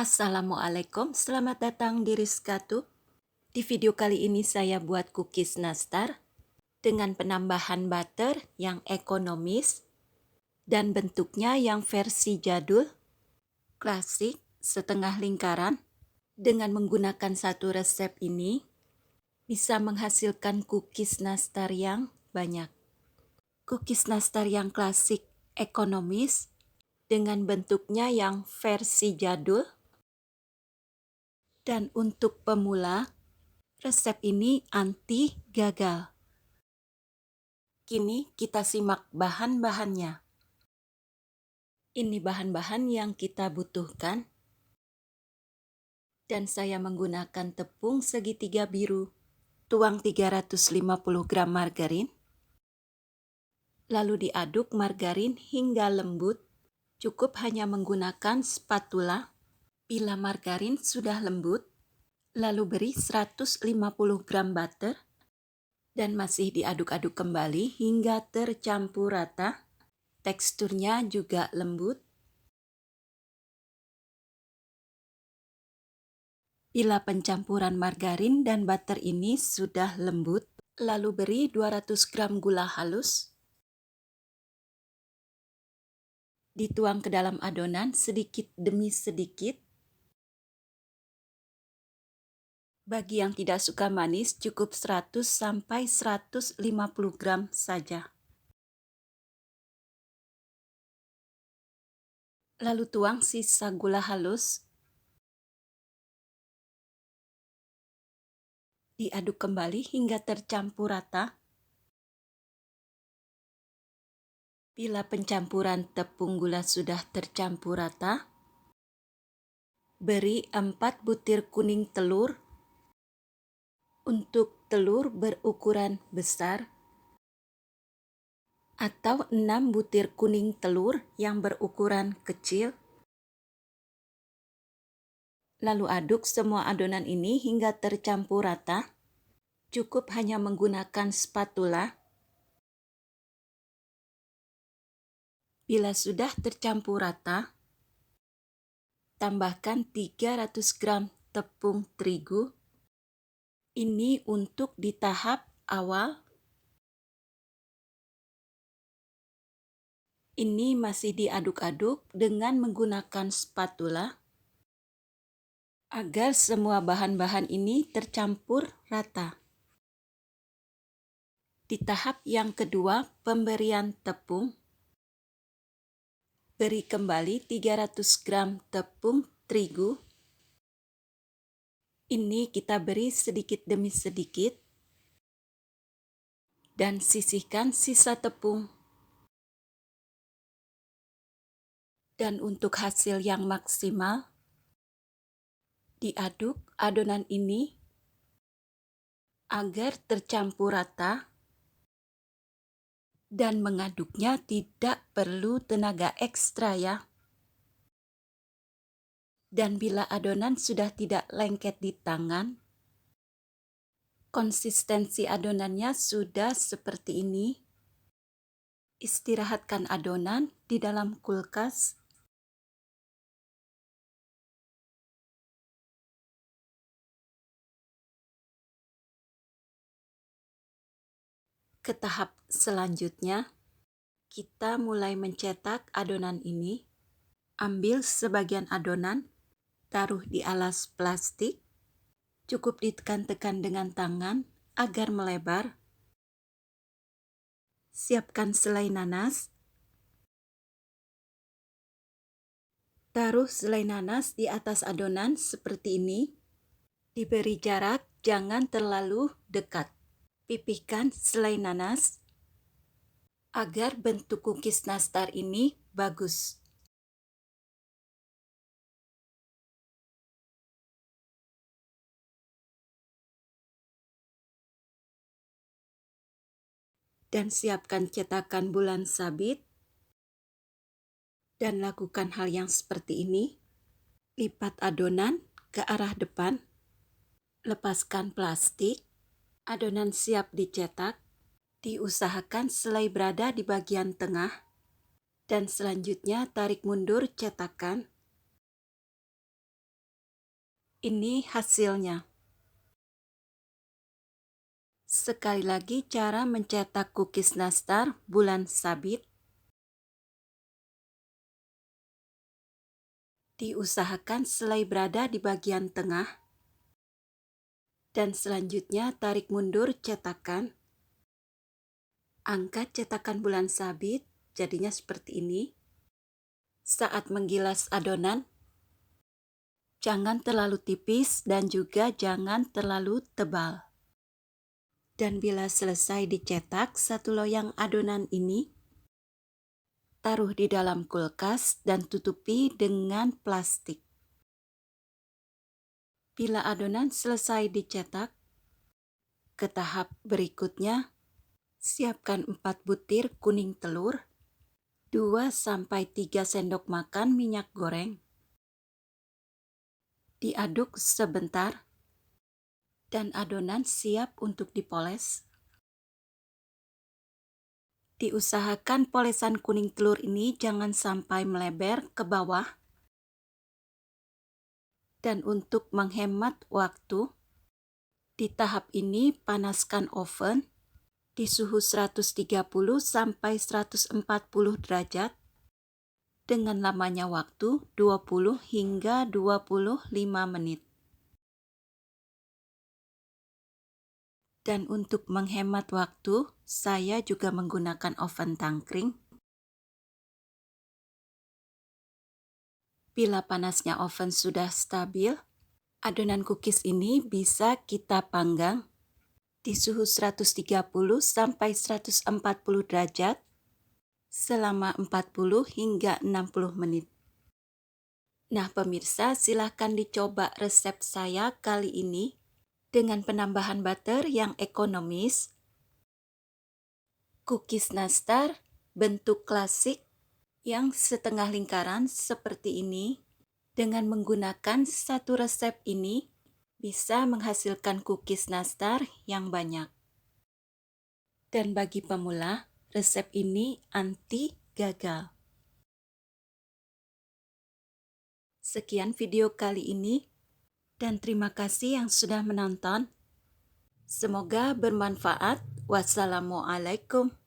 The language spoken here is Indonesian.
Assalamualaikum, selamat datang di Rizkatu. Di video kali ini saya buat cookies nastar dengan penambahan butter yang ekonomis dan bentuknya yang versi jadul, klasik, setengah lingkaran. Dengan menggunakan satu resep ini, bisa menghasilkan cookies nastar yang banyak. Cookies nastar yang klasik ekonomis dengan bentuknya yang versi jadul. Dan untuk pemula, resep ini anti gagal. Kini kita simak bahan-bahannya. Ini bahan-bahan yang kita butuhkan. Dan saya menggunakan tepung segitiga biru. Tuang 350 gram margarin. Lalu diaduk margarin hingga lembut. Cukup hanya menggunakan spatula. Bila margarin sudah lembut, lalu beri 150 gram butter. Dan masih diaduk-aduk kembali hingga tercampur rata. Teksturnya juga lembut. Bila pencampuran margarin dan butter ini sudah lembut, lalu beri 200 gram gula halus. Dituang ke dalam adonan sedikit demi sedikit. Bagi yang tidak suka manis, cukup 100 sampai 150 gram saja. Lalu tuang sisa gula halus. Diaduk kembali hingga tercampur rata. Bila pencampuran tepung gula sudah tercampur rata, beri 4 butir kuning telur. Untuk telur berukuran besar, atau 6 butir kuning telur yang berukuran kecil. Lalu aduk semua adonan ini hingga tercampur rata. Cukup hanya menggunakan spatula. Bila sudah tercampur rata, tambahkan 300 gram tepung terigu. Ini untuk di tahap awal. Ini masih diaduk-aduk dengan menggunakan spatula agar semua bahan-bahan ini tercampur rata. Di tahap yang kedua, pemberian tepung. Beri kembali 300 gram tepung terigu. Ini kita beri sedikit demi sedikit. Dan sisihkan sisa tepung. Dan untuk hasil yang maksimal, diaduk adonan ini agar tercampur rata. Dan mengaduknya tidak perlu tenaga ekstra ya. Dan bila adonan sudah tidak lengket di tangan, konsistensi adonannya sudah seperti ini. Istirahatkan adonan di dalam kulkas. Ke tahap selanjutnya, kita mulai mencetak adonan ini. Ambil sebagian adonan, taruh di alas plastik. Cukup ditekan-tekan dengan tangan agar melebar. Siapkan selai nanas. Taruh selai nanas di atas adonan seperti ini. Diberi jarak, jangan terlalu dekat. Pipihkan selai nanas agar bentuk cookies nastar ini bagus. Dan siapkan cetakan bulan sabit. Dan lakukan hal yang seperti ini. Lipat adonan ke arah depan. Lepaskan plastik. Adonan siap dicetak. Diusahakan selai berada di bagian tengah. Dan selanjutnya tarik mundur cetakan. Ini hasilnya. Sekali lagi cara mencetak cookies nastar bulan sabit. Diusahakan selai berada di bagian tengah. Dan selanjutnya tarik mundur cetakan. Angkat cetakan bulan sabit, jadinya seperti ini. Saat menggilas adonan, jangan terlalu tipis dan juga jangan terlalu tebal. Dan bila selesai dicetak satu loyang adonan ini, taruh di dalam kulkas dan tutupi dengan plastik. Bila adonan selesai dicetak, ke tahap berikutnya, siapkan 4 butir kuning telur, 2-3 sendok makan minyak goreng. Diaduk sebentar, dan adonan siap untuk dipoles. Diusahakan polesan kuning telur ini jangan sampai melebar ke bawah. Dan untuk menghemat waktu, di tahap ini panaskan oven di suhu 130-140 derajat dengan lamanya waktu 20 hingga 25 menit. Dan untuk menghemat waktu, saya juga menggunakan oven tangkring. Bila panasnya oven sudah stabil, adonan cookies ini bisa kita panggang di suhu 130-140 derajat selama 40 hingga 60 menit. Nah pemirsa, silahkan dicoba resep saya kali ini dengan penambahan butter yang ekonomis, cookies nastar bentuk klasik yang setengah lingkaran seperti ini. Dengan menggunakan satu resep ini, bisa menghasilkan cookies nastar yang banyak. Dan bagi pemula, resep ini anti gagal. Sekian video kali ini, dan terima kasih yang sudah menonton. Semoga bermanfaat. Wassalamualaikum.